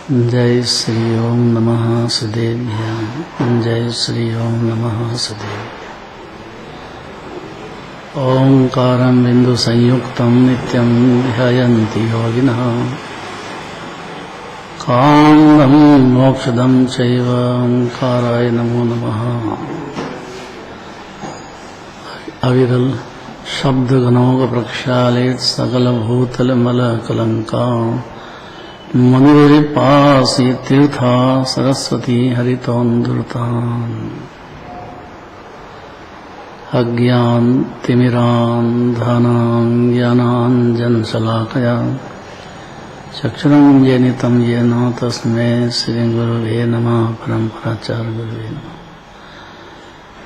जय श्री ओम नमः सदेभ्यां। जय श्री ओम नमः सदेभ्यां। ओंकारं बिंदु संयुक्तं नित्यं ध्यायन्ति योगिनः। कामदं मोक्षदं चैव ओंकाराय नमो नमः। अविरल शब्द गणों प्रक्षालित सकल भूतल मल कलंका। मंदिर पासी तीर्था सरस्वती हरितोन्दुरतान। अज्ञान तिमिरान धनां ज्ञानांजन शलाकया चक्षुरुन्मीलितं येन तस्मै श्री गुरुवे नमः। परमपराचार्य गुरुवे नमः।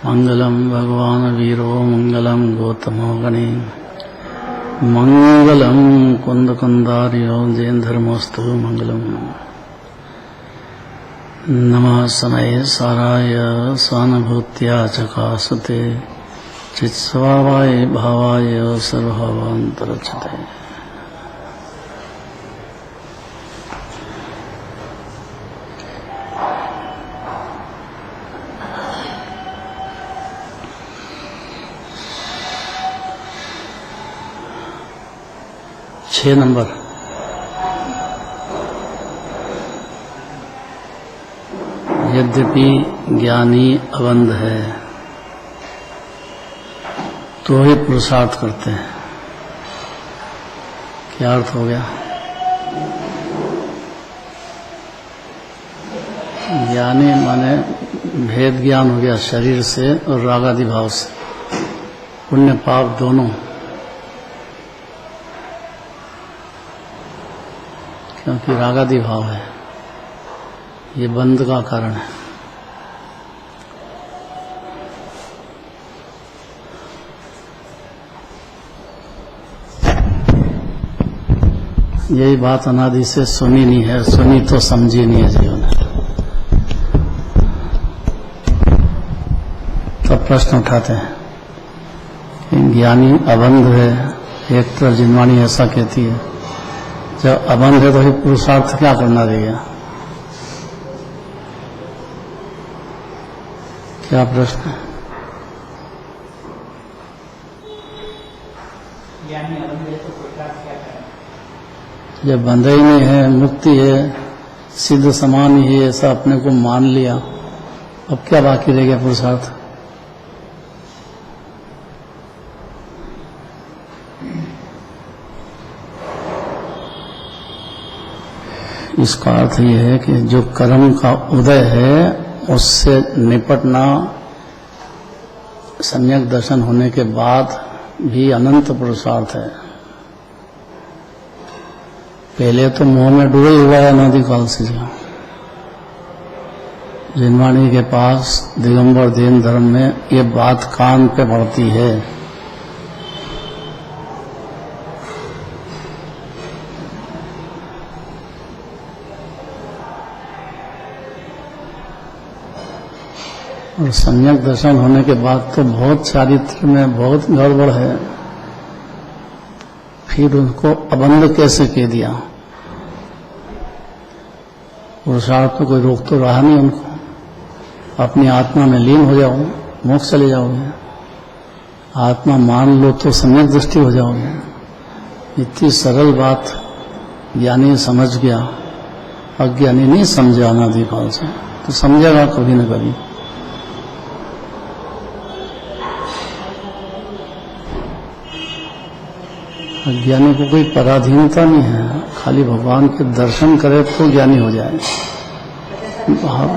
मंगलम भगवान वीरो मंगलम गौतमो गणे मंगलम कुंद कुंदार्यो जैन धर्मोस्तु मंगलम। नमः सनय साराय स्वानुभूत्या चकासते चित्स्वभावाय भावाय सर्वभावान्तरक्षते। 6 नंबर। यद्यपि ज्ञानी अबंध है तो ही पुरुषार्थ करते हैं। क्या अर्थ हो गया? ज्ञानी माने भेद ज्ञान हो गया शरीर से और रागादि भाव से, पुण्य पाप दोनों। क्योंकि रागादि भाव है, ये बंध का कारण है। यही बात अनादि से सुनी नहीं है, सुनी तो समझी नहीं है जीवन। तब प्रश्न उठाते हैं कि ज्ञानी अबंध है। एक तरफ जिनवाणी ऐसा कहती है, जब अबंध है तो ही पुरुषार्थ क्या करना रहेगा? क्या प्रश्न है? ज्ञानी अबंध है तो पुरुषार्थ क्या करें? जब बंधा ही नहीं है, मुक्ति है, सिद्ध समान ही है, ऐसा अपने को मान लिया, अब क्या बाकी रह गया पुरुषार्थ? इसका अर्थ यह है कि जो कर्म का उदय है उससे निपटना सम्यक दर्शन होने के बाद भी अनंत पुरुषार्थ है। पहले तो मोह में डूबे हुआ है अनादि काल से। जिनवाणी के पास दिगंबर जैन धर्म में ये बात कान पे पड़ती है। और सम्यक दर्शन होने के बाद तो बहुत चारित्र में बहुत गड़बड़ है। फिर उनको अबंध कैसे कह दिया? पुरुषार्थ को कोई रोक तो रहा नहीं उनको। अपनी आत्मा में लीन हो जाओ, मोक्ष चले जाओगे। आत्मा मान लो तो सम्यक दृष्टि हो जाओगे। इतनी सरल बात ज्ञानी समझ गया, अज्ञानी नहीं समझा अनादि काल से, तो समझेगा कभी न कभी। ज्ञानी को कोई पराधीनता नहीं है, खाली भगवान के दर्शन करे तो ज्ञानी हो जाए। भाव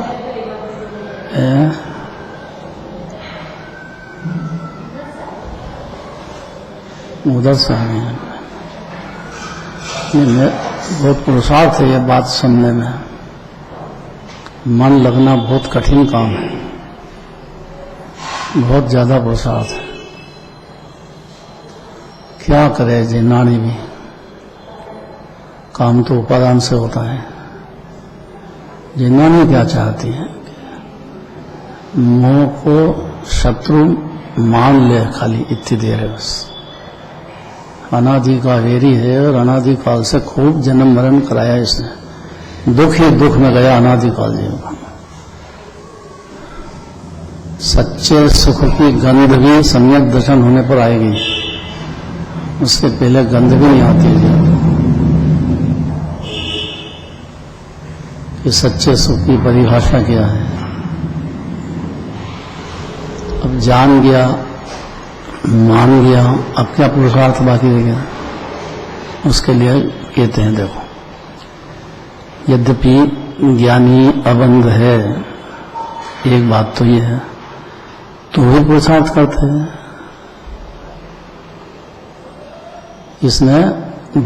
उधर से आए बहुत पुरुषार्थ है ये बात सुनने में। मन लगना बहुत कठिन काम है, बहुत ज्यादा पुरुषार्थ है। क्या करे जिनानी भी, काम तो उपादान से होता है। जिनानी क्या चाहती है? मोह को शत्रु मान ले, खाली इतनी देर है बस। अनादि का वेरी है और अनादि काल से खूब जन्म मरण कराया इसने। दुख ही दुख में गया अनादिकाल जीव। सच्चे सुख की गंध भी सम्यक दर्शन होने पर आएगी, उसके पहले गंध भी नहीं आती है कि सच्चे सुख की परिभाषा क्या है। अब जान गया, मान गया, अब क्या पुरुषार्थ बाकी रह गया? उसके लिए कहते हैं देखो, यद्यपि ज्ञानी अबंध है, एक बात तो ये है, तो भी पुरुषार्थ करते हैं। इसमें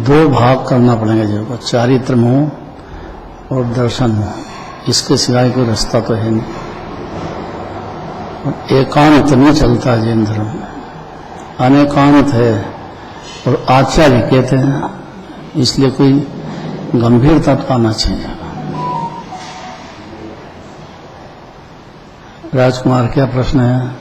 दो भाग करना पड़ेगा जीव को, चारित्र मोह और दर्शन मोह। इसके सिवाय कोई रास्ता तो है नहीं। और एकांत नहीं चलता जैन धर्म में, अनेकांत है। और आचार्य कहते हैं, इसलिए कोई गंभीरता तो आना चाहिए। राजकुमार, क्या प्रश्न है?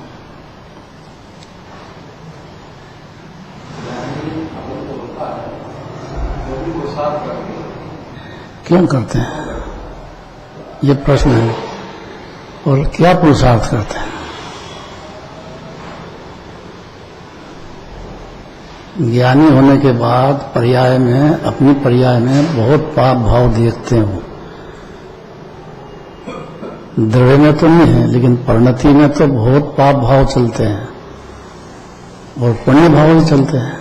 क्यों करते हैं, ये प्रश्न है। और क्या पुरुषार्थ करते हैं? ज्ञानी होने के बाद पर्याय में, अपनी पर्याय में बहुत पाप भाव देखते हो। दृढ़ में तो नहीं है, लेकिन परिणति में तो बहुत पाप भाव चलते हैं और पुण्य भाव भी चलते हैं,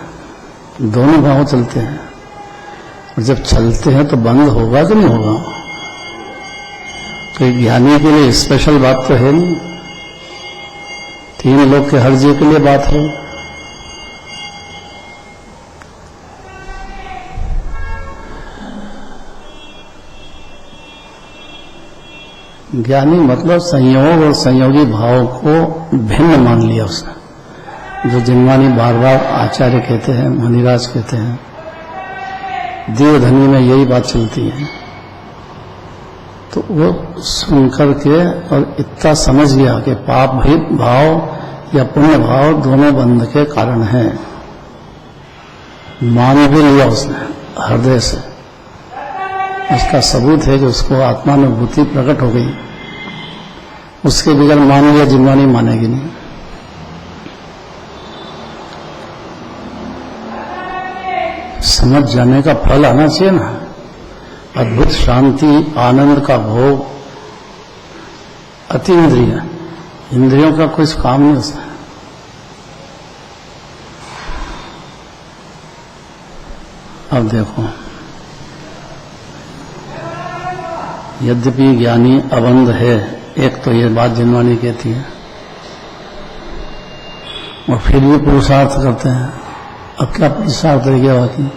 दोनों भाव चलते हैं। और जब चलते हैं तो बंद होगा कि नहीं होगा? तो ज्ञानी के लिए स्पेशल बात तो है नहीं, तीन लोग के हर जीव के लिए बात है। ज्ञानी मतलब संयोग और संयोगी भाव को भिन्न मान लिया उसने, जो जिनवानी बार बार आचार्य कहते हैं, मुनिराज कहते हैं। देवधनी में यही बात चलती है। तो वो सुन करके और इतना समझ गया कि पाप भी भाव या पुण्य भाव दोनों बंध के कारण हैं, मान भी लिया उसने हृदय से। उसका सबूत है कि उसको आत्मानुभूति प्रकट हो गई। उसके बगैर मान लिया, जिनवानी मानेगी नहीं। समझ जाने का फल आना चाहिए ना, अद्भुत शांति आनंद का भोग, अति इंद्रिय, इंद्रियों का कुछ काम नहीं उसमें। अब देखो, यद्यपि ज्ञानी अबंध है, एक तो ये बात जिनवानी कहती है, और फिर भी पुरुषार्थ करते हैं। अब क्या पुरुषार्थ रह गया बाकी?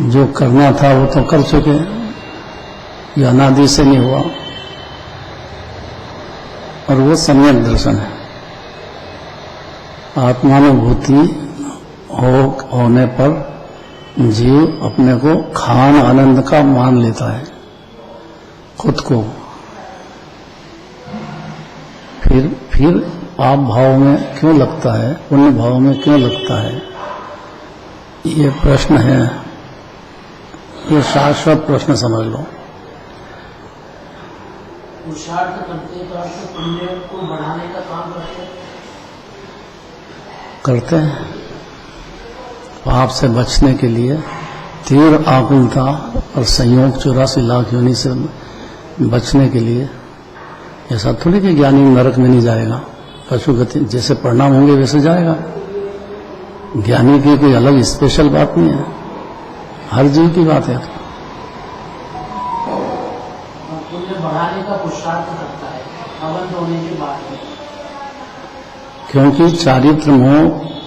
जो करना था वो तो कर चुके, ये अनादि से नहीं हुआ, और वो सम्यक दर्शन है। आत्मानुभूति होने पर जीव अपने को खान आनंद का मान लेता है, खुद को। फिर पाप भाव में क्यों लगता है, पुण्य भाव में क्यों लगता है, ये प्रश्न है। ये शाश्वत प्रश्न समझ लो। पुरुषार्थ करते तो अर्थ पुण्य को बढ़ाने का काम करते हैं। पाप से बचने के लिए तीव्र आकुलता और संयोग 84 लाख योनि से बचने के लिए। ऐसा थोड़ी कि ज्ञानी नरक में नहीं जाएगा, पशु गति जैसे परिणाम होंगे वैसे जाएगा। ज्ञानी की कोई अलग स्पेशल बात नहीं है, हर जीव की बात है। पुण्य बढ़ाने का पुरुषार्थ करता है अबंध होने के बाद, क्योंकि चारित्र मोह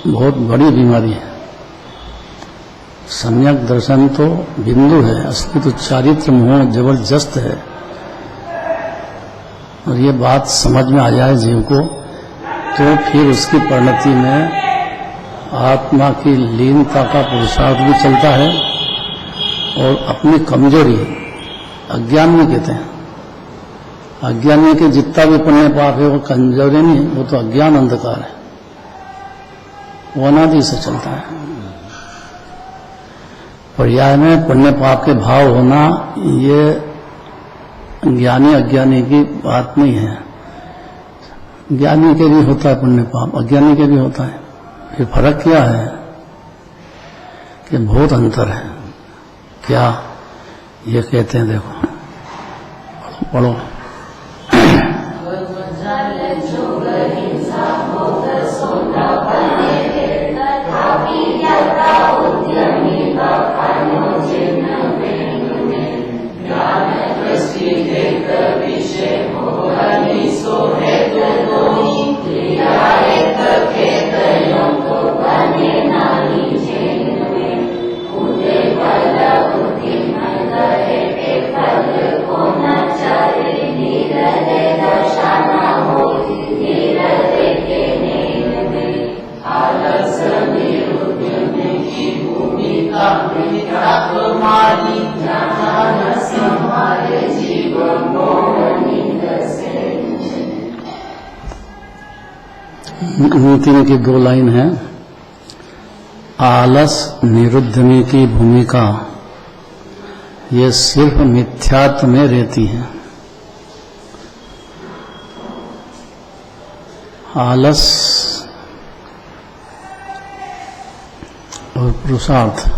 बहुत बड़ी बीमारी है। सम्यक दर्शन तो बिंदु है, असली तो चारित्र मोह जबरदस्त है। और ये बात समझ में आ जाए जीव को, तो फिर उसकी परिणति में आत्मा की लीनता का पुरुषार्थ भी चलता है। और अपनी कमजोरी, अज्ञान में कहते हैं, अज्ञान में कि जितना भी पुण्य पाप है वो कमजोरी नहीं, वो तो अज्ञान अंधकार है, वो अनादि से चलता है। पर्याय में पुण्य पाप के भाव होना ये ज्ञानी अज्ञानी की बात नहीं है। ज्ञानी के भी होता है पुण्य पाप, अज्ञानी के भी होता है। फिर फर्क क्या है कि बहुत अंतर है। क्या ये कहते हैं, देखो पढ़ो। तीन की दो लाइन है। आलस निरुद्धमी की भूमिका ये सिर्फ मिथ्यात्व में रहती है। आलस और पुरुषार्थ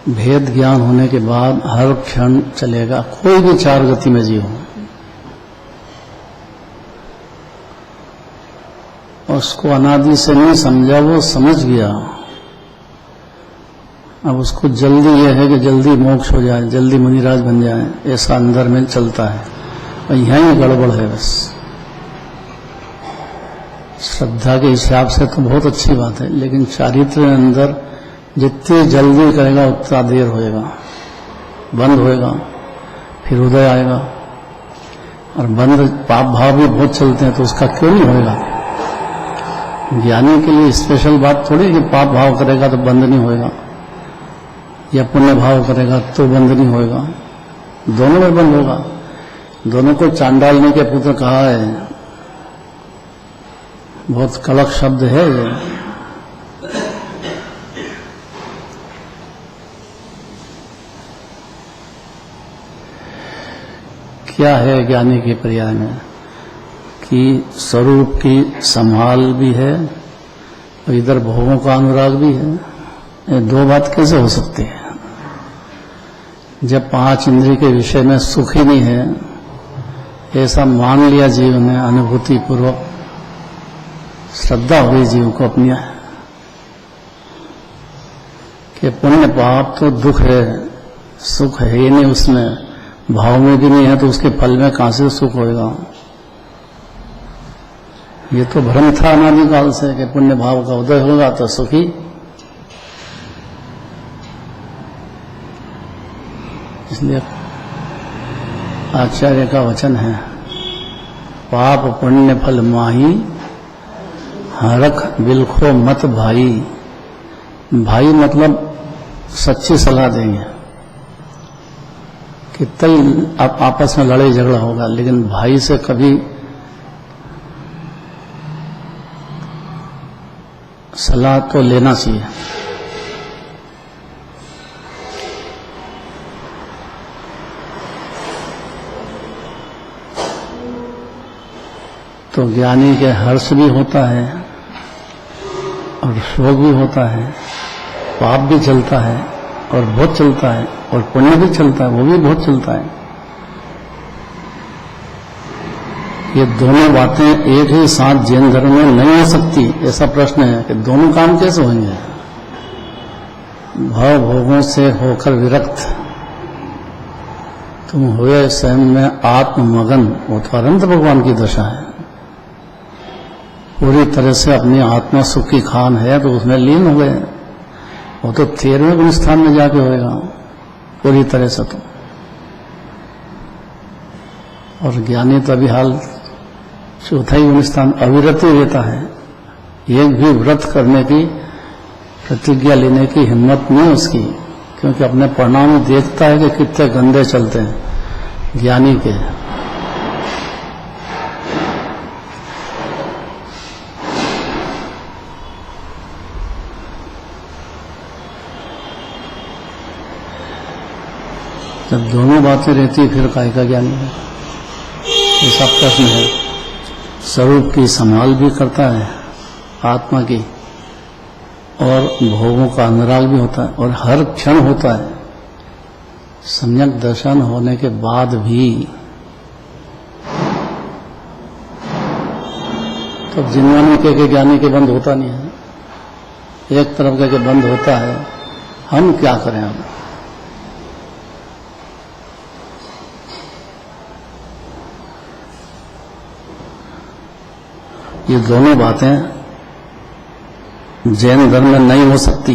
भेद ज्ञान होने के बाद हर क्षण चलेगा, कोई भी चार गति में जीव, उसको अनादि से नहीं समझा, वो समझ गया। अब उसको जल्दी यह है कि जल्दी मोक्ष हो जाए, जल्दी मुनिराज बन जाए, ऐसा अंदर में चलता है। और यहीं गड़बड़ है बस। श्रद्धा के हिसाब से तो बहुत अच्छी बात है, लेकिन चारित्र के अंदर जितनी जल्दी करेगा उतना देर होएगा, बंद होएगा, फिर उदय आएगा। और बंद पाप भाव भी बहुत चलते हैं, तो उसका क्यों नहीं होएगा? ज्ञानी के लिए स्पेशल बात थोड़ी कि पाप भाव करेगा तो बंद नहीं होएगा, या पुण्य भाव करेगा तो बंद नहीं होएगा। दोनों में बंद होगा। दोनों को चांडालनी के पुत्र कहा है, बहुत कड़क शब्द है ये। क्या है ज्ञानी के पर्याय में कि स्वरूप की संभाल भी है और इधर भोगों का अनुराग भी है। ये दो बात कैसे हो सकती है? जब पांच इंद्रिय के विषय में सुख ही नहीं है, ऐसा मान लिया जीव ने, अनुभूति पूर्वक श्रद्धा हो गई जीव को अपनी कि पुण्य पाप तो दुख है, सुख है ही नहीं उसमें, भाव में भी नहीं है, तो उसके फल में कहां से सुख होएगा? ये तो भ्रम था अनादिकाल से कि पुण्य भाव का उदय होगा तो सुखी। इसलिए आचार्य का वचन है, पाप पुण्य फल माही, हरख बिलखो मत भाई। भाई मतलब सच्ची सलाह देंगे कि तई आप आपस में लड़ाई झगड़ा होगा, लेकिन भाई से कभी सलाह तो लेना चाहिए। तो ज्ञानी के हर्ष भी होता है और शोक भी होता है, पाप भी चलता है और बहुत चलता है, और पुण्य भी चलता है, वो भी बहुत चलता है। ये दोनों बातें एक ही साथ जैन धर्म में नहीं हो सकती। ऐसा प्रश्न है कि दोनों काम कैसे होंगे? भाव भोगों से होकर विरक्त तुम हुए स्वयं में आत्ममगन, वो तो अनंत भगवान की दशा है। पूरी तरह से अपनी आत्मा सुख की खान है तो उसमें लीन हो गए, वो तो 13वें गुण स्थान में जाके होएगा पूरी तरह से। तो और ज्ञानी तो अभी हाल चौथा ही गुण स्थान अविरत ही रहता है। एक भी व्रत करने की, प्रतिज्ञा लेने की हिम्मत नहीं उसकी, क्योंकि अपने परिणाम देखता है कि कितने गंदे चलते हैं ज्ञानी के। जब दोनों बातें रहती फिर काय का ज्ञानी है, ऐसा प्रश्न है। स्वरूप की संभाल भी करता है आत्मा की, और भोगों का अनुराग भी होता है, और हर क्षण होता है। सम्यक दर्शन होने के बाद भी तो जिन्वानी के ज्ञानी के बंद होता नहीं है, एक तरफ के बंद होता है। हम क्या करें अब? ये दोनों बातें जैन धर्म में नहीं हो सकती।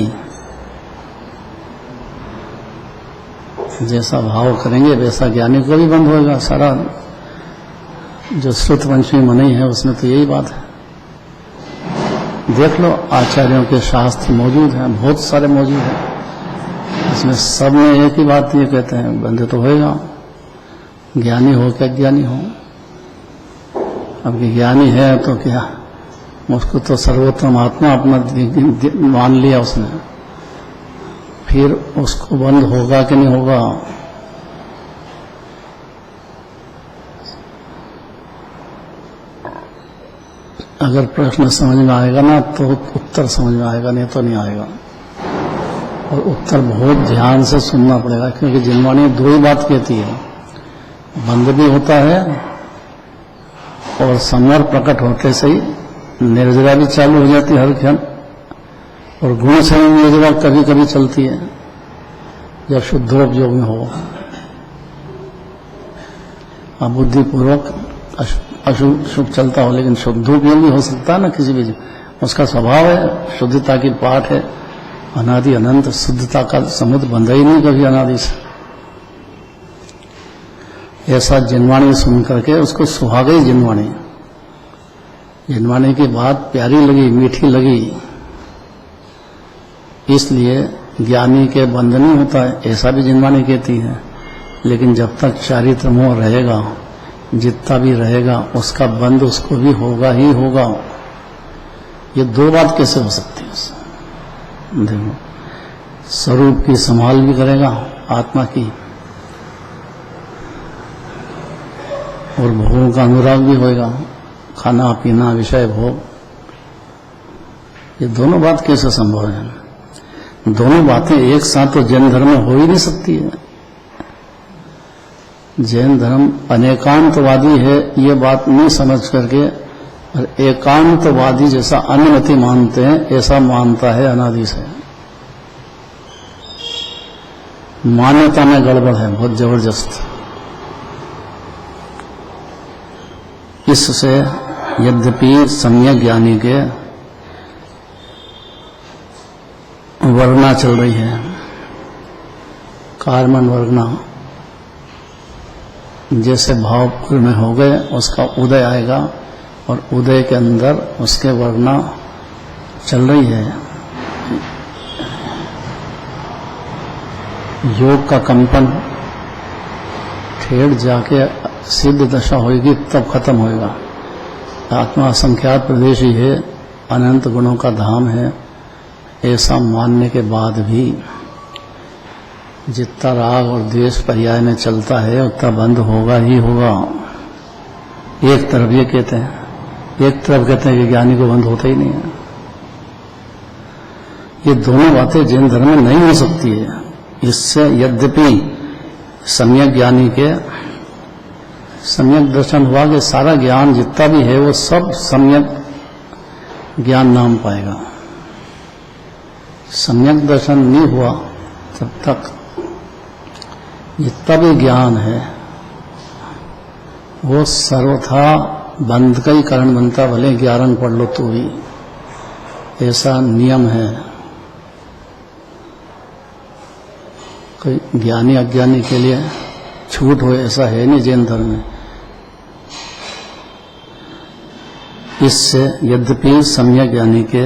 जैसा भाव करेंगे वैसा ज्ञानी को भी बंद होगा। सारा जो श्रुत पंचमी मनी है उसमें तो यही बात है। देख लो, आचार्यों के शास्त्र मौजूद हैं, बहुत सारे मौजूद हैं। इसमें सब में एक ही बात ये कहते हैं, बंद तो होएगा, ज्ञानी हो क्या ज्ञानी हो। अब ज्ञानी है तो क्या, उसको तो सर्वोत्तम आत्मा अपना मान लिया उसने, फिर उसको बंद होगा कि नहीं होगा। अगर प्रश्न समझ में आएगा ना तो उत्तर समझ में आएगा, नहीं तो नहीं आएगा। और उत्तर बहुत ध्यान से सुनना पड़ेगा, क्योंकि जिनवाणी दो ही बात कहती है, बंद भी होता है और संवर प्रकट होते से ही निर्जरा भी चालू हो जाती है हर क्षण, और गुण से निर्जरा कभी कभी चलती है जब शुद्धोपयोग में हो। अबुद्धिपूर्वक अशुभ शुभ चलता हो, लेकिन शुद्धोपयोग भी हो सकता है ना किसी भी, उसका स्वभाव है, शुद्धता की पाठ है। अनादि अनंत शुद्धता का समुद्र बंधा ही नहीं कभी अनादि से। ऐसा जिनवाणी सुन करके उसको सुहा गई जिनवाणी। जिनवाणी की बात प्यारी लगी, मीठी लगी, इसलिए ज्ञानी के बंध नहीं होता है, ऐसा भी जिनवाणी कहती है। लेकिन जब तक चारित्र मोह रहेगा, जितना भी रहेगा, उसका बंध उसको भी होगा ही होगा। ये दो बात कैसे हो सकती है? देखो, स्वरूप की संभाल भी करेगा आत्मा की, और भोगों का अनुराग भी होएगा, खाना पीना विषय भोग। ये दोनों बात कैसे संभव है? दोनों बातें एक साथ तो जैन धर्म में हो ही नहीं सकती है। जैन धर्म अनेकांतवादी है, ये बात नहीं समझ करके और एकांतवादी जैसा अनुमति मानते हैं, ऐसा मानता है अनादि से। मान्यता में गड़बड़ है बहुत जबरदस्त। इससे यद्यपि सम्यक ज्ञानी के वर्णा चल रही है, कार्मन वर्णा, जैसे भावपुर में हो गए उसका उदय आएगा, और उदय के अंदर उसके वर्णा चल रही है। योग का कंपन ठेठ जाके सिद्ध दशा होगी, तब खत्म होएगा। आत्मा असंख्यात प्रदेश ही है, अनंत गुणों का धाम है, ऐसा मानने के बाद भी जितना राग और द्वेष पर्याय में चलता है उतना बंद होगा ही होगा। एक तरफ ये कहते हैं, एक तरफ कहते हैं कि ज्ञानी को बंद होता ही नहीं है। ये दोनों बातें जैन धर्म में नहीं हो सकती है। इससे यद्यपि सम्यक ज्ञानी के सम्यक दर्शन हुआ कि सारा ज्ञान जितना भी है वो सब सम्यक ज्ञान नाम पाएगा। सम्यक दर्शन नहीं हुआ तब तक जितना भी ज्ञान है वो सर्वथा बंध का ही कारण बनता, भले 11 पढ़ लो तो भी, ऐसा नियम है। कोई ज्ञानी अज्ञानी के लिए छूट हो ऐसा है नहीं जैन धर्म में। इससे यद्यपि सम्यक ज्ञानी के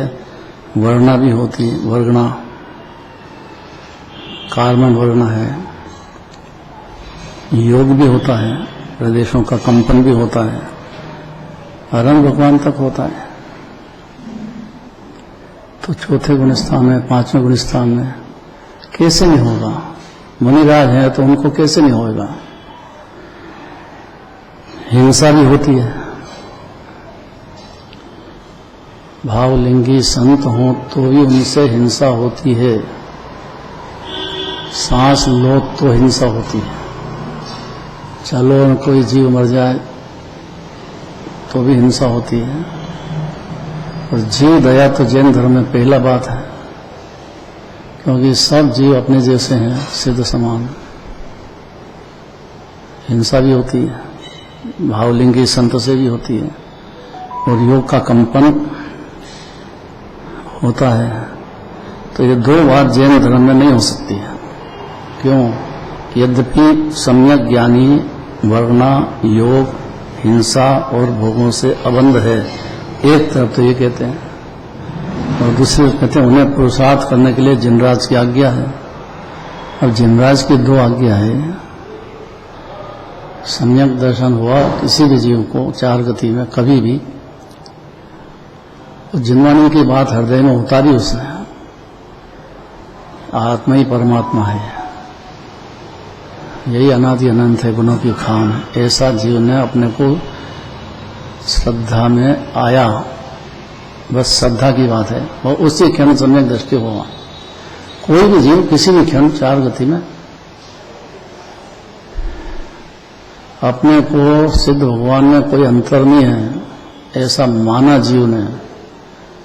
वर्णा भी होती, वर्णा कार्मन वर्णा है, योग भी होता है, प्रदेशों का कंपन भी होता है, अरंग भगवान तक होता है। तो चौथे गुण स्थान में, 5वें गुण स्थान में कैसे नहीं होगा? मुनिराज हैं तो उनको कैसे नहीं होगा। हिंसा भी होती है, भावलिंगी संत हों तो भी उनसे हिंसा होती है, सांस लो तो हिंसा होती है। चलो कोई जीव मर जाए तो भी हिंसा होती है। और जीव दया तो जैन धर्म में पहला बात है, क्योंकि सब जीव अपने जैसे हैं, सिद्ध समान। हिंसा भी होती है, भावलिंगी संत से भी होती है, और योग का कंपन होता है। तो ये दो बात जैन धर्म में नहीं हो सकती है। क्यों? यद्यपि सम्यक ज्ञानी वर्णा योग हिंसा और भोगों से अबंध है, एक तरफ तो ये कहते हैं, और दूसरी तरफ कहते हैं उन्हें पुरुषार्थ करने के लिए जिनराज की आज्ञा है। अब जिनराज की दो आज्ञा है, सम्यक दर्शन हुआ किसी भी जीव को चार गति में कभी भी, तो जिनवाणी की बात हृदय में उतारी उसने, आत्मा ही परमात्मा है, यही अनादि अनंत है, गुणों की खान। ऐसा जीव ने अपने को श्रद्धा में आया, बस श्रद्धा की बात है, और उसी क्षण सम्यक दृष्टि हुआ। कोई भी जीव किसी भी क्षण चार गति में अपने को सिद्ध भगवान में कोई अंतर नहीं है, ऐसा माना जीव ने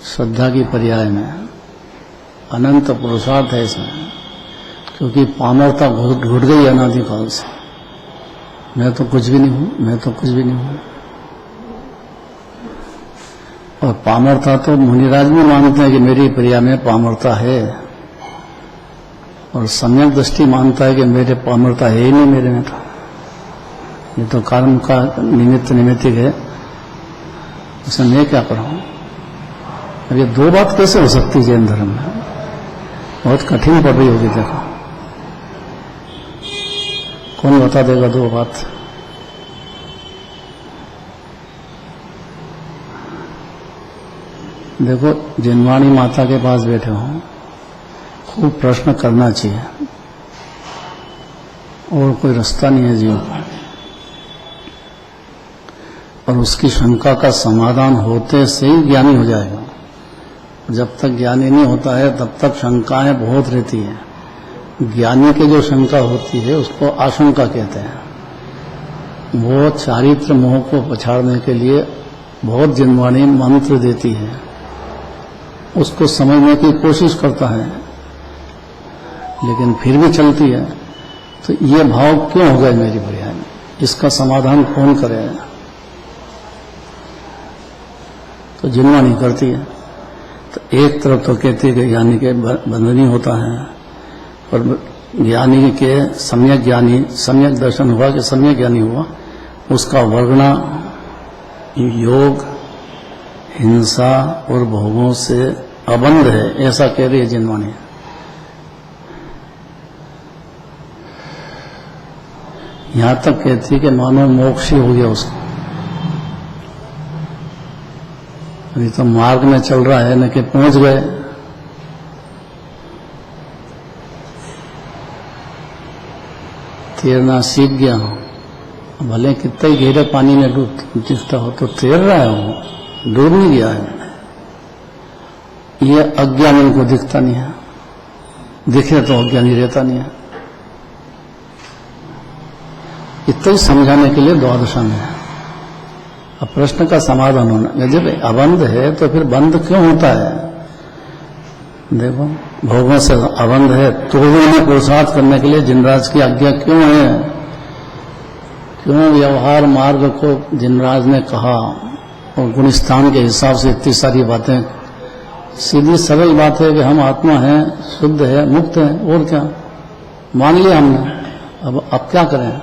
श्रद्धा की पर्याय में। अनंत पुरुषार्थ है इसमें, क्योंकि पामरता घुट गई अनादिकाल से। मैं तो कुछ भी नहीं हूं, मैं तो कुछ भी नहीं हूं। और पामरता तो मुनिराज भी मानते हैं कि मेरी प्रिया में पामरता है, और सम्यक दृष्टि मानता है कि मेरे पामरता है ही नहीं मेरे में। तो ये तो कर्म का निमित्तिक है, उसमें मैं क्या करूं। अब ये दो बात कैसे हो सकती है जैन धर्म में? बहुत कठिन पड़ रही होगी। देखो कौन बता देगा दो बात? देखो जिनवाणी माता के पास बैठे हो, खूब प्रश्न करना चाहिए, और कोई रास्ता नहीं है जीव को। और उसकी शंका का समाधान होते से ही ज्ञानी हो जाएगा। जब तक ज्ञानी नहीं होता है तब तक शंकाएं बहुत रहती है। ज्ञानी की जो शंका होती है उसको आशंका कहते हैं। वो चारित्र मोह को पछाड़ने के लिए बहुत जिनवाणी मंत्र देती है, उसको समझने की कोशिश करता है, लेकिन फिर भी चलती है। तो ये भाव क्यों हो गए मेरी प्रिया में, इसका समाधान कौन करे? तो जिनवाणी करती है। तो एक तरफ तो कहती है कि ज्ञानी के बंधनी होता है, और ज्ञानी के सम्यक दर्शन हुआ कि सम्यक ज्ञानी हुआ, उसका वर्णा योग हिंसा और भोगों से अबंध है, ऐसा कह रही है जिनवाणी। यहां तक कहती है कि मानो मोक्ष ही हो गया उसको। अभी तो मार्ग में चल रहा है न कि पहुंच गए। तैरना सीख गया हूं, भले कितना ही गहरे पानी में दिखता हो तो तैर रहा है, डूब नहीं गया है। ये अज्ञानी को दिखता नहीं है, दिखे तो अज्ञानी रहता नहीं है। इतना ही समझाने के लिए द्वादशा में है। अब प्रश्न का समाधान होना, जब अबंध है तो फिर बंध क्यों होता है? देखो भोगों से अबंध है तो भी उन्हें पुरुषार्थ करने के लिए जिनराज की आज्ञा क्यों है? क्यों व्यवहार मार्ग को जिनराज ने कहा, और गुणस्थान के हिसाब से इतनी सारी बातें। सीधी सरल बात है कि हम आत्मा हैं, शुद्ध है, मुक्त है, और क्या मान लिया हमने। अब क्या करें?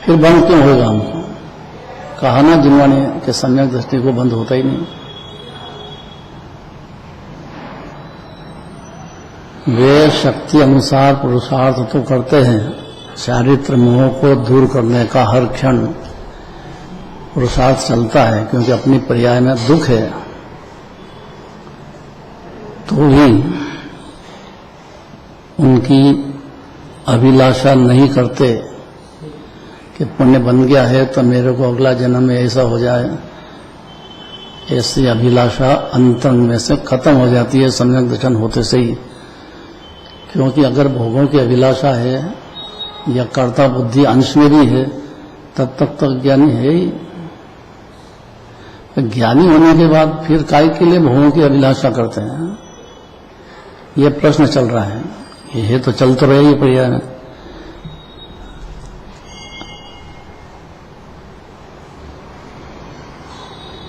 फिर बंद क्यों होगा हमको? कहा ना जिनवाणी के सम्यक दृष्टि को बंद होता ही नहीं। वे शक्ति अनुसार पुरुषार्थ तो करते हैं, चारित्र मोह को दूर करने का हर क्षण पुरुषार्थ चलता है, क्योंकि अपनी पर्याय में दुख है। तो भी उनकी अभिलाषा नहीं करते कि पुण्य बन गया है तो मेरे को अगला जन्म में ऐसा हो जाए, ऐसी अभिलाषा अंतरंग में से खत्म हो जाती है सम्यक दर्शन होते से ही। क्योंकि अगर भोगों की अभिलाषा है या कर्ता बुद्धि अंश में भी है तब तक तो ज्ञानी है ही। ज्ञानी होने के बाद फिर काय के लिए भोगों की अभिलाषा करते हैं, ये प्रश्न चल रहा है। ये तो चल तो रही पर्याय में।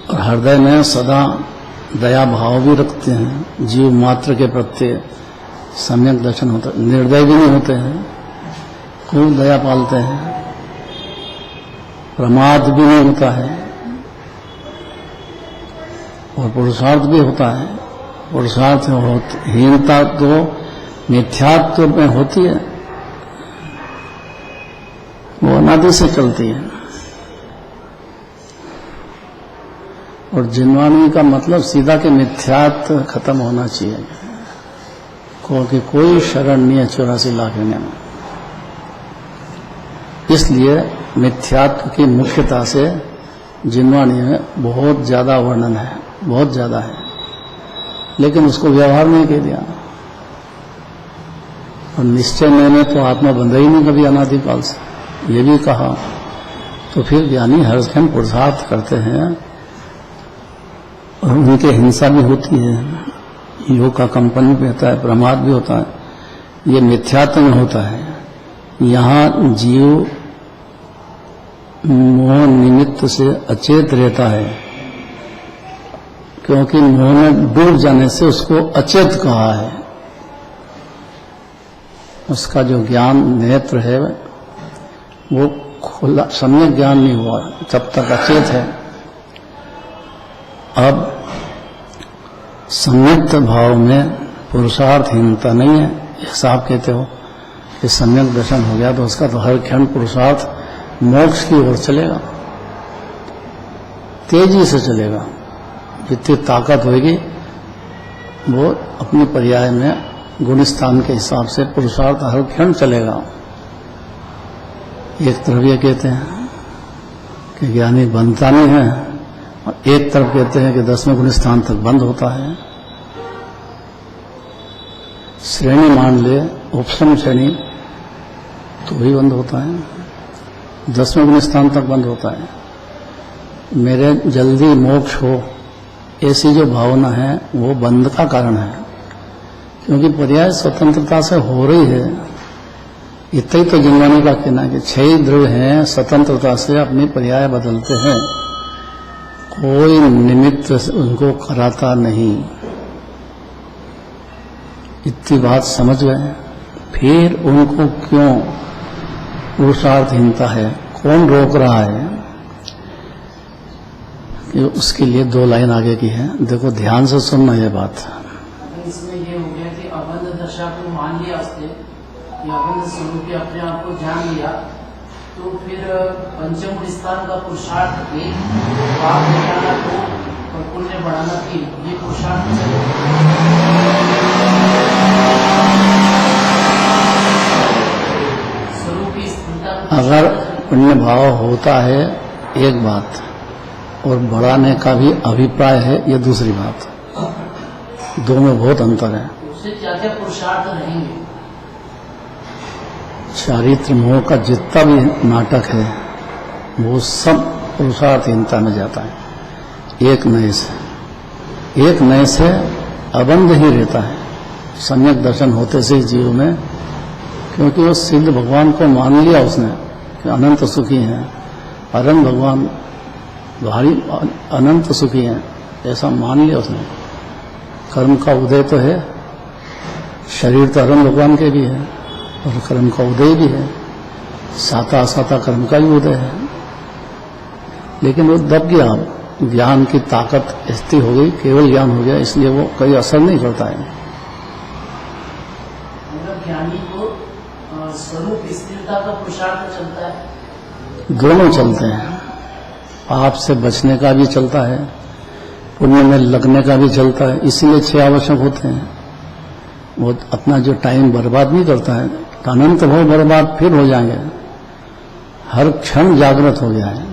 और हृदय में सदा दया भाव भी रखते हैं जीव मात्र के प्रत्यय, सम्यक दर्शन होता है। निर्दय भी नहीं होते हैं, खूब दया पालते हैं, प्रमाद भी नहीं होता है और पुरुषार्थ भी होता है। पुरुषार्थ हीनता तो मिथ्यात्व में होती है, वो अनादि से चलती है। और जिनवानी का मतलब सीधा के मिथ्यात्व खत्म होना चाहिए, क्योंकि कोई शरण नहीं है 84 लाख में। इसलिए मिथ्यात्व की मुख्यता से जिनवानी में बहुत ज्यादा वर्णन है, बहुत ज्यादा है, लेकिन उसको व्यवहार नहीं किया दिया। और निश्चय में तो आत्मा बंधा ही नहीं कभी अनादिकाल से, ये भी कहा। तो फिर ज्ञानी हर क्षण पुरुषार्थ करते हैं और उनके हिंसा भी होती है, योग का कंपन भी होता है, प्रमाद भी होता है, ये मिथ्यात्व में होता है। यहाँ जीव मोह निमित्त से अचेत रहता है, क्योंकि मोह में डूब जाने से उसको अचेत कहा है। उसका जो ज्ञान नेत्र है वो खुला सम्यक ज्ञान नहीं हुआ जब तक अचेत है। अब सम्यक्त भाव में पुरुषार्थहीनता नहीं है, ऐसा आप कहते हो कि सम्यक दर्शन हो गया तो उसका तो हर क्षण पुरुषार्थ मोक्ष की ओर चलेगा, तेजी से चलेगा। जितनी ताकत होगी वो अपनी पर्याय में गुण स्थान के हिसाब से पुरुषार्थ हर क्षण चलेगा। एक तरफ ये कहते हैं कि ज्ञानी बनता नहीं है, और एक तरफ कहते हैं कि 10वें गुण स्थान तक बंद होता है। श्रेणी मान ले, उपशम श्रेणी तो भी बंद होता है, 10वें गुण स्थान तक बंद होता है। मेरे जल्दी मोक्ष हो ऐसी जो भावना है वो बंद का कारण है, क्योंकि पर्याय स्वतंत्रता से हो रही है। इतना ही तो जिनवानी का कहना है कि 6 ध्रुव हैं स्वतंत्रता से अपनी पर्याय बदलते हैं, कोई निमित्त उनको कराता नहीं। इतनी बात समझ गए, फिर उनको क्यों पुरुषार्थहीनता है, कौन रोक रहा है? कि उसके लिए 2 लाइन आगे की है, देखो ध्यान से सुनना ये बात। इसमें ये हो गया कि अबंध दशा को मान लिया उसने, अबंध स्वरूप के अपने आप को जान लिया, तो फिर पंचम स्थान का पुरुषार्थ भी पाप मिटाना 2 और पुण्य बढ़ाना 3, ये पुरुषार्थ स्वरूप की स्थिरता। अगर पुण्य भाव होता है एक बात, और बढ़ाने का भी अभिप्राय है ये दूसरी बात, दो में बहुत अंतर है। उससे क्या क्या पुरुषार्थ रहेंगे? चारित्र मोह का जितना भी नाटक है वो सब पुरुषार्थहीनता में जाता है। एक नए से अबंध ही रहता है सम्यक दर्शन होते से जीव में, क्योंकि वो सिद्ध भगवान को मान लिया उसने कि अनंत सुखी हैं, परम भगवान भारी अनंत सुखी हैं, ऐसा मान लिया उसने। कर्म का उदय तो है, शरीर तो परम भगवान के भी है और कर्म का उदय भी है, साता असाता कर्म का भी उदय है। लेकिन वो दब गया, ज्ञान की ताकत ऐसी हो गई, केवल ज्ञान हो गया, इसलिए वो कोई असर नहीं करता है। मतलब ज्ञानी को स्वरूप स्थिरता का पुरुषार्थ चलता है, दोनों चलते हैं। पाप से बचने का भी चलता है, पुण्य में लगने का भी चलता है, इसीलिए 6 आवश्यक होते हैं। वो अपना जो टाइम बर्बाद नहीं करता है अनंत भव बर्बाद फिर हो जाएंगे। हर क्षण जागृत हो गया है।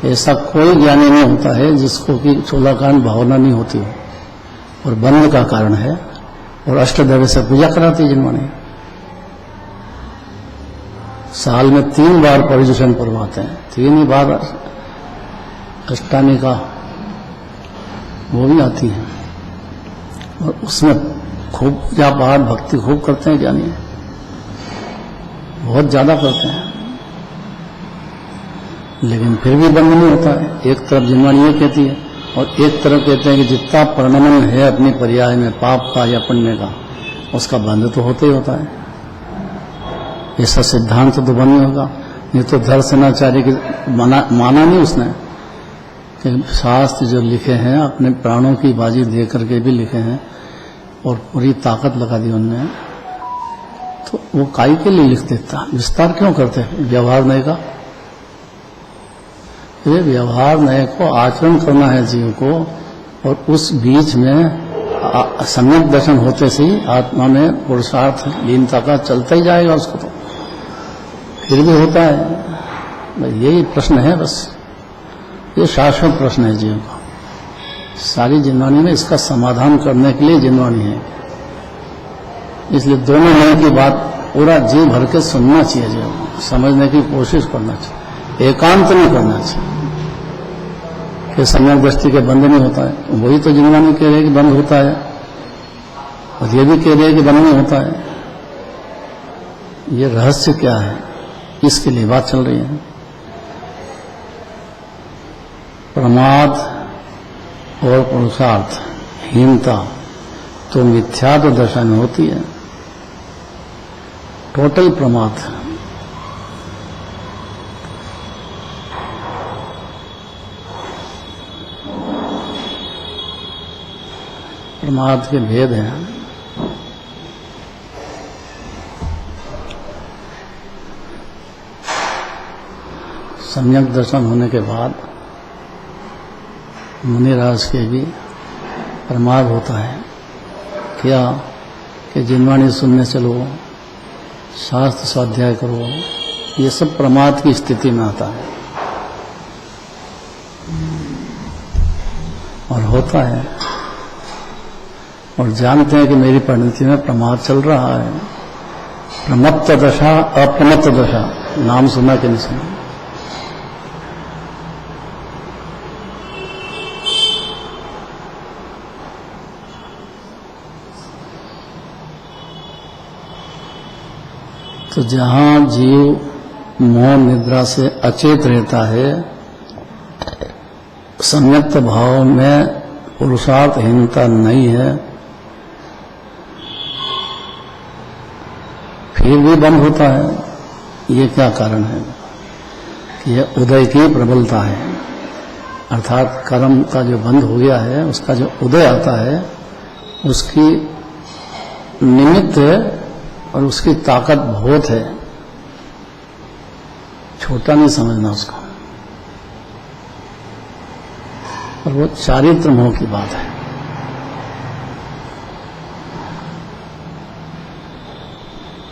ऐसा कोई ज्ञानी नहीं होता है जिसको कि चूलाकांड भावना नहीं होती हो, और बंध का कारण है, और अष्टदेव से पूजा कराती जिन्होंने। साल में 3 बार पर्युषण पर्व आते हैं, 3 ही बार अष्टामी का वो भी आती है, और उसमें खूब पूजा पाठ भक्ति खूब करते हैं ज्ञानी, बहुत ज्यादा करते हैं, लेकिन फिर भी बंद नहीं होता है। एक तरफ जिन्वाणी ये कहती है और एक तरफ कहते हैं कि जितना परिणमन है अपनी पर्याय में पाप का या पुण्य का, उसका बंध तो होता ही होता है। ऐसा सिद्धांत तो बंद नहीं होगा। नहीं तो दर्शनाचार्य की माना नहीं उसने कि शास्त्र जो लिखे हैं अपने प्राणों की बाजी दे करके भी लिखे हैं और पूरी ताकत लगा दी उनने, तो वो काई के लिए लिख देता, विस्तार क्यों करते? व्यवहार नए का, ये व्यवहार नए को आचरण करना है जीव को, और उस बीच में सम्यक दर्शन होते से ही आत्मा में पुरुषार्थ लीनता का चलता ही जाएगा। उसको तो फिर भी होता है। यही प्रश्न है, बस ये शाश्वत प्रश्न है जीव का। सारी जिन्वाणी में इसका समाधान करने के लिए जिन्वाणी है। इसलिए दोनों नए की बात पूरा जी भर के सुनना चाहिए, जीव समझने की कोशिश करना चाहिए, एकांत नहीं करना चाहिए कि सम्यक दृष्टि के बंद नहीं होता है। वही तो जिन्वाणी कह रहे हैं कि बंद होता है, और ये भी कह रहे हैं कि बंद नहीं होता है। ये रहस्य क्या है, इसके लिए बात चल रही है। प्रमाद और पुरुषार्थ हीनता तो मिथ्या तो दशा में होती है। टोटल प्रमाद, प्रमाद के भेद हैं। सम्यक दर्शन होने के बाद मुनिराज के भी प्रमाद होता है। क्या कि जिन्वाणी सुनने चलो, शास्त्र स्वाध्याय करो, ये सब प्रमाद की स्थिति में आता है और होता है, और जानते हैं कि मेरी परिणति में प्रमाद चल रहा है। प्रमत्त दशा, अप्रमत्त दशा, नाम सुना कि नहीं सुना? तो जहां जीव मोह निद्रा से अचेत रहता है, संयत भाव में पुरुषार्थहीनता नहीं है, फिर भी बंद होता है। ये क्या कारण है? यह उदय की प्रबलता है, अर्थात कर्म का जो बंद हो गया है उसका जो उदय आता है उसकी निमित्त है, और उसकी ताकत बहुत है। छोटा नहीं समझना उसको, और वो चारित्र मोह की बात है।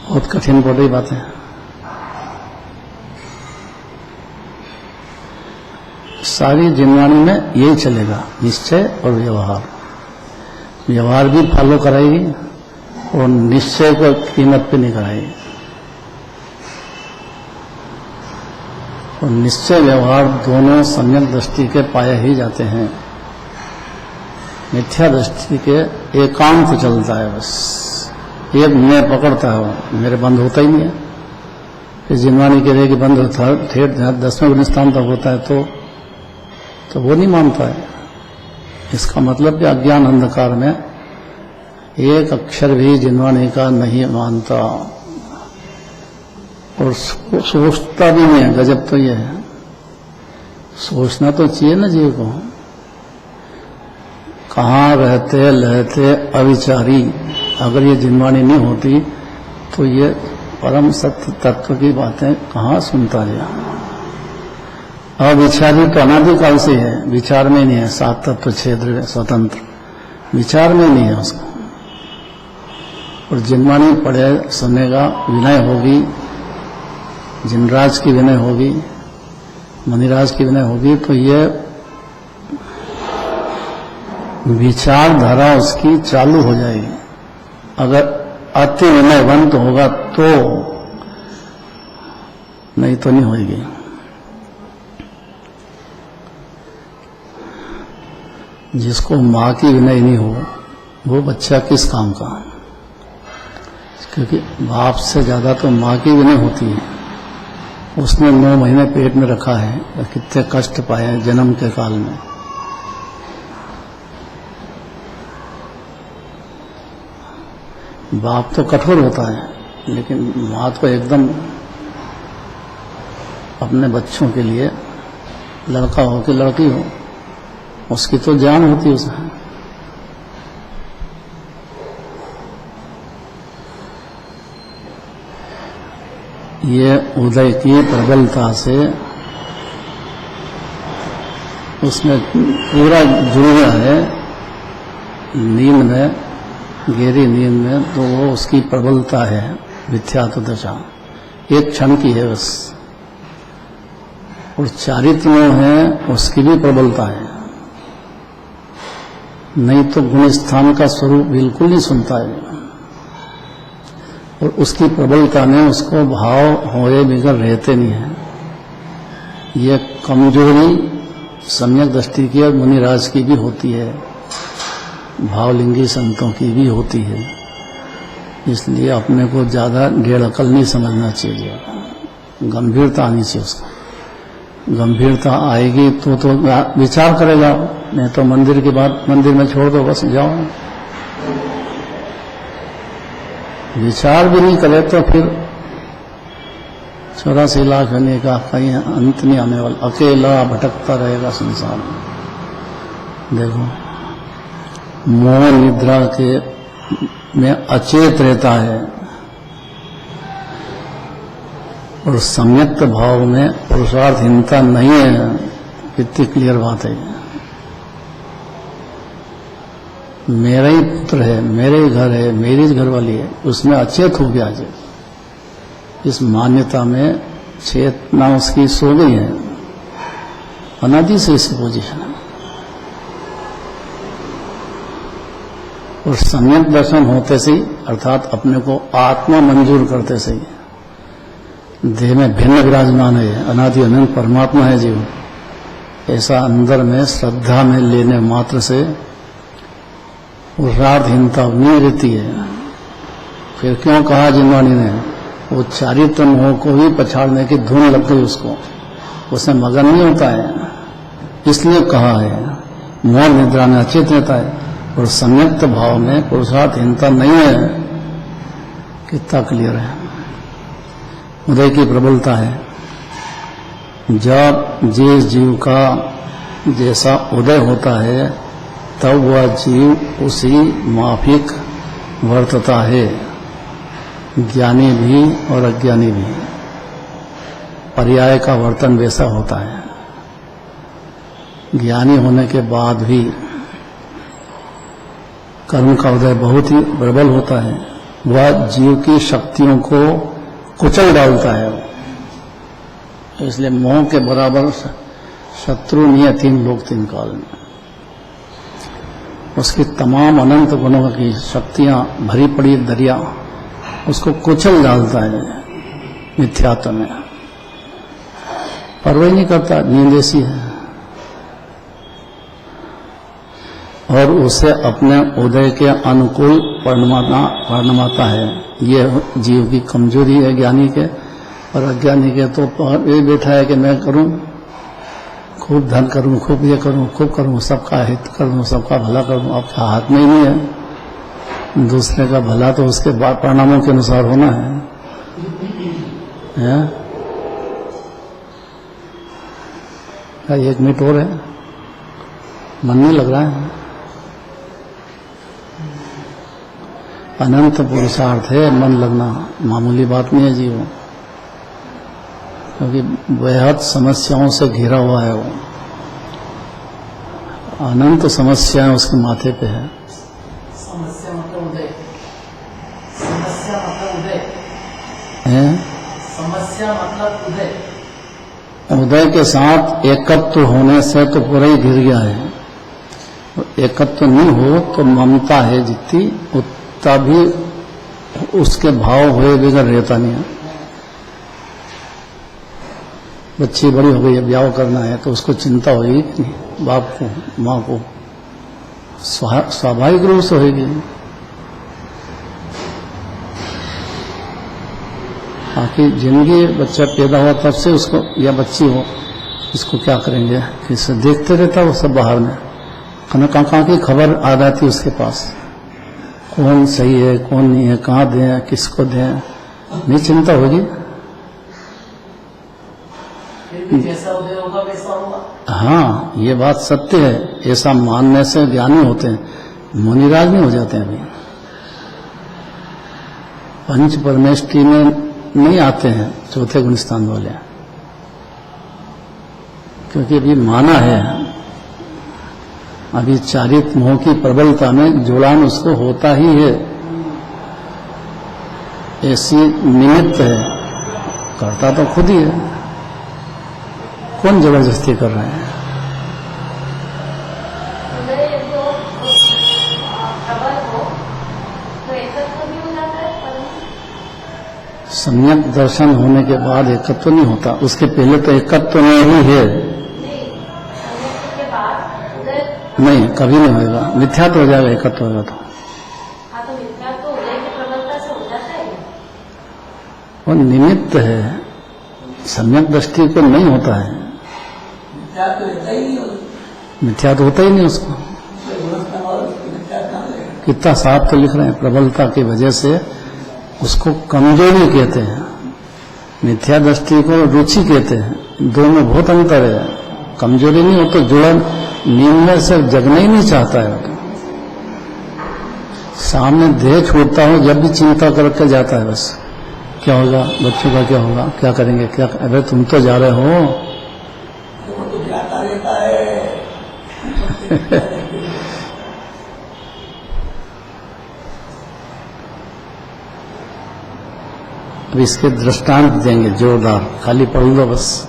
बहुत कठिन पड़ रही बात है। सारी जिन्वाणी में यही चलेगा, निश्चय और व्यवहार। व्यवहार भी फॉलो कराएगी और निश्चय को कीमत पे नहीं कराएगी। और निश्चय व्यवहार दोनों सम्यक दृष्टि के पाए ही जाते हैं। मिथ्या दृष्टि के एकांत चलता है, बस एक मैं पकड़ता है, मेरे बंद होता ही नहीं है। फिर जिन्वाणी कह रहे कि बंद होता है, ठेठ 10वें गुण स्थान तक होता है, तो वो नहीं मानता है। इसका मतलब कि अज्ञान अंधकार में एक अक्षर भी जिन्वाणी का नहीं मानता, और सोचता भी नहीं है। गजब तो ये है, सोचना तो चाहिए ना जीव को। कहाँ रहते रहते अविचारी, अगर ये जिन्वाणी नहीं होती तो ये परम सत्य तत्व की बातें कहाँ सुनता है। अविचारी तो अनादिकाल से है, विचार में नहीं है। 7 तत्व 6 द्रव्य स्वतंत्र, विचार में नहीं है उसको। 7 तत्व 6 द्रव्य स्वतंत्र, विचार में नहीं है उसको। अविचारी तो अनादिकाल से है, विचार में नहीं है। 7 तत्व 6 द्रव्य स्वतंत्र, विचार में नहीं है उसको। 7 तत्व 6 द्रव्य स्वतंत्र, विचार में नहीं है उसको। और जिनवाणी पढ़े सुनेगा, विनय होगी, जिनराज की विनय होगी, मुनिराज की विनय होगी, तो ये विचारधारा उसकी चालू हो जाएगी। अगर अति विनयवंत होगा तो, नहीं तो नहीं होगी। जिसको माँ की विनय नहीं हो वो बच्चा किस काम का, क्योंकि बाप से ज्यादा तो माँ की विनय होती है। उसने 9 महीने पेट में रखा है, कितने कष्ट पाए हैं जन्म के काल में। बाप तो कठोर होता है, लेकिन माँ तो एकदम अपने बच्चों के लिए, लड़का हो कि लड़की हो, उसकी तो जान होती है उसमें। ये उदय की प्रबलता से उसमें पूरा जुड़ गया है नींद में, गहरी नींद में, तो वो उसकी प्रबलता है मिथ्यात्व दशा, एक क्षण की है बस। और चारित्र में है उसकी भी प्रबलता है, नहीं तो गुण स्थान का स्वरूप बिल्कुल नहीं सुनता है। और उसकी प्रबलता में उसको भाव होए बिगड़ रहते नहीं है। ये कमजोरी सम्यक दृष्टि की और मुनिराज की भी होती है, भावलिंगी संतों की भी होती है। इसलिए अपने को ज्यादा ढेड़ अकल नहीं समझना चाहिए, गंभीरता आनी चाहिए उसको। गंभीरता आएगी तो विचार करेगा, नहीं तो मंदिर की बात मंदिर में छोड़ दो, बस जाओ। विचार भी नहीं करे तो फिर 84 लाख होने का कहीं अंत नहीं आने वाला, अकेला भटकता रहेगा संसार में। देखो, मोह निद्रा के में अचेत रहता है और सम्यक्त भाव में पुरुषार्थहीनता नहीं है। कितनी क्लियर बात है। मेरा ही पुत्र है, मेरे ही घर है, मेरी ही घरवाली है, उसमें अचेत हो गया। आज इस मान्यता में चेतना उसकी सो गई है, अनादि से इसी पोजीशन है। और सम्यक दर्शन होते से, अर्थात अपने को आत्मा मंजूर करते से, देह में भिन्न विराजमान है, अनादि अनंत परमात्मा है जीव, ऐसा अंदर में श्रद्धा में लेने मात्र से पुरुषार्थहीनता नहीं रहती है। फिर क्यों कहा जिनवाणी ने, वो चारित्र मोह को भी पछाड़ने की धुन लग गई उसको, उसमें मगन नहीं होता है, इसलिए कहा है मोह निद्रा में अचेत रहता है और संयुक्त भाव में पुरुषार्थहीनता नहीं है। कितना क्लियर है। उदय की प्रबलता है। जब जिस जीव का जैसा उदय होता है तब वह जीव उसी माफिक वर्तता है, ज्ञानी भी और अज्ञानी भी। पर्याय का वर्तन वैसा होता है। ज्ञानी होने के बाद भी कर्म का उदय बहुत ही प्रबल होता है, वह जीव की शक्तियों को कुचल डालता है। इसलिए मोह के बराबर शत्रु नहीं है 3 लोक 3 काल में। उसकी तमाम अनंत गुणों की शक्तियां भरी पड़ी दरिया उसको कुचल डालता है मिथ्यात्व में। परवाह नहीं करता, नींद ऐसी है। और उसे अपने उदय के अनुकूल परिणमाता है। ये जीव की कमजोरी है ज्ञानी के। और अज्ञानी के तो ये बैठा है कि मैं करूं, खूब धन करूं, खूब ये करूं, खूब करूं, सबका हित करूं, सबका भला करूं। आपके हाथ में ही नहीं है। दूसरे का भला तो उसके परिणामों के अनुसार होना है। क्या 1 मिनट और है? मन नहीं लग रहा है। अनंत पुरुषार्थ है, मन लगना मामूली बात नहीं है जीव, क्योंकि बेहद समस्याओं से घिरा हुआ है वो। अनंत समस्याएं उसके माथे पे है। समस्या मतलब उदय है। समस्या मतलब उदय, उदय के साथ एकत्व होने से तो पूरा ही गिर गया है। एकत्व नहीं हो तो ममता है जितनी उतना भी उसके भाव हुए बगैर रहता नहीं है। बच्ची बड़ी हो गई है, ब्याह करना है तो उसको चिंता होगी कि नहीं, बाप को माँ को स्वाभाविक रूप से होगी। बाकी जिंदगी बच्चा पैदा हुआ तब से उसको, या बच्ची हो, इसको क्या करेंगे, किससे देखते रहता वो सब बाहर में, कहाँ की खबर आ जाती उसके पास, कौन सही है कौन नहीं है, कहाँ दें किसको दें, नहीं चिंता होगी। फिर भी जैसा उदय होगा वैसा होगा। हाँ, ये बात सत्य है। ऐसा मानने से ज्ञानी होते हैं, मुनिराज नहीं हो जाते हैं। अभी पंच परमेष्टि में नहीं आते हैं चौथे गुण स्थान वाले, क्योंकि अभी माना है, अभी चारित्र मोह की प्रबलता में जुड़ान उसको होता ही है, ऐसी निमित्त है, करता तो खुद ही है, कौन जबरदस्ती कर रहे हैं। सम्यक दर्शन होने के बाद एकत्व नहीं होता, उसके पहले तो एकत्व में ही है। नहीं, कभी नहीं होगा, मिथ्यात्व हो जाएगा एकत्व होगा तो। वो निमित्त है, सम्यक दृष्टि को नहीं होता है, मिथ्या तो होता ही नहीं उसको। कितना साफ तो लिख रहे हैं, प्रबलता की वजह से उसको कमजोरी कहते हैं, मिथ्या दृष्टि को रुचि कहते हैं, दोनों में बहुत अंतर है। कमजोरी नहीं हो तो जुड़न, नींद में से जगना ही नहीं चाहता है, सामने देह छूटता हो जब भी चिंता करके जाता है, बस क्या होगा, बच्चों का क्या होगा, क्या करेंगे, क्या, अरे तुम तो जा रहे हो। तो जाता रहता है। अब इसके दृष्टांत देंगे जोरदार, खाली पढ़ लो बस।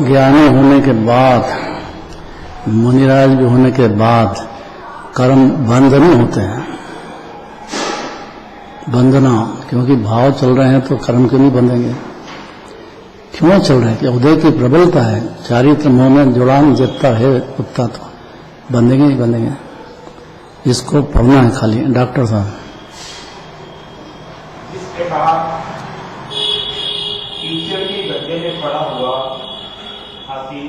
ज्ञानी होने के बाद, मुनिराज भी होने के बाद कर्म बंद नहीं होते हैं, बंधना, क्योंकि भाव चल रहे हैं तो कर्म क्यों नहीं बंधेंगे, क्यों चल रहे हैं कि उदय की प्रबलता है, चारित्र मोह में जुड़ान जितना है उतना तो बंधेंगे ही बंधेंगे। इसको पढ़ना है खाली। डॉक्टर साहब, इसके बाद कीचड़ के गड्ढे में पड़ा हुआ हाथी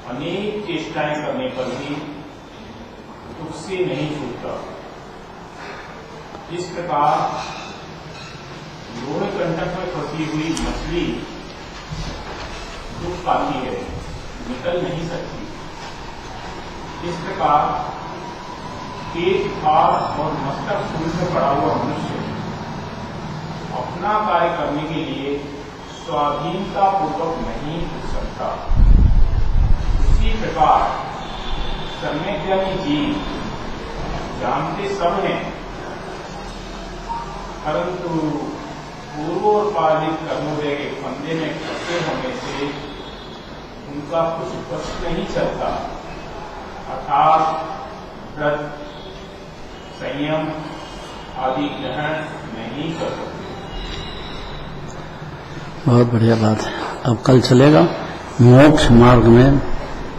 अनेक चेष्टाएं करने पर भी उससे नहीं छूटता। इस प्रकार लोहे कंटक में फंसी हुई मछली दुख पाती है, निकल नहीं सकती। इस प्रकार पेट फाड़ और मस्तक फूल में पड़ा हुआ मनुष्य अपना कार्य करने के लिए स्वाधीनता पूर्वक नहीं उठ सकता। उसी प्रकार सम्यज्ञानी जीव जानते सब हैं, परंतु पूर्वोत्पादित कर्मोदय के फंदे में फंसे होने से उनका कुछ बस नहीं चलता, अर्थात व्रत संयम आदि ग्रहण नहीं कर सकते। बहुत बढ़िया बात है। अब कल चलेगा मोक्ष मार्ग में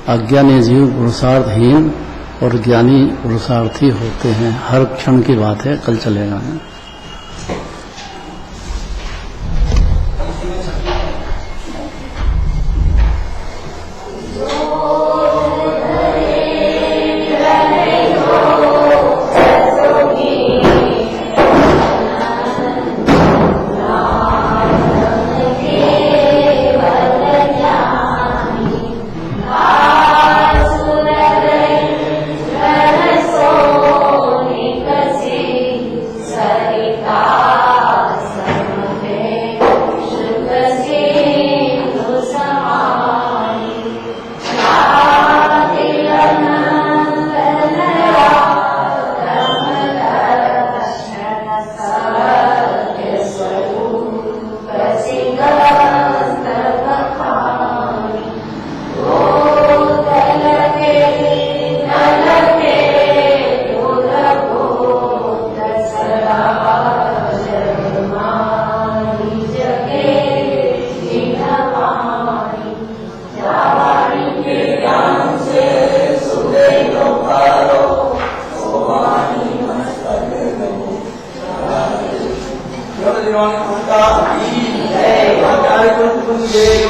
अज्ञानी जीव पुरुषार्थहीन और ज्ञानी पुरुषार्थी होते हैं। हर क्षण की बात है, कल चलेगा। जय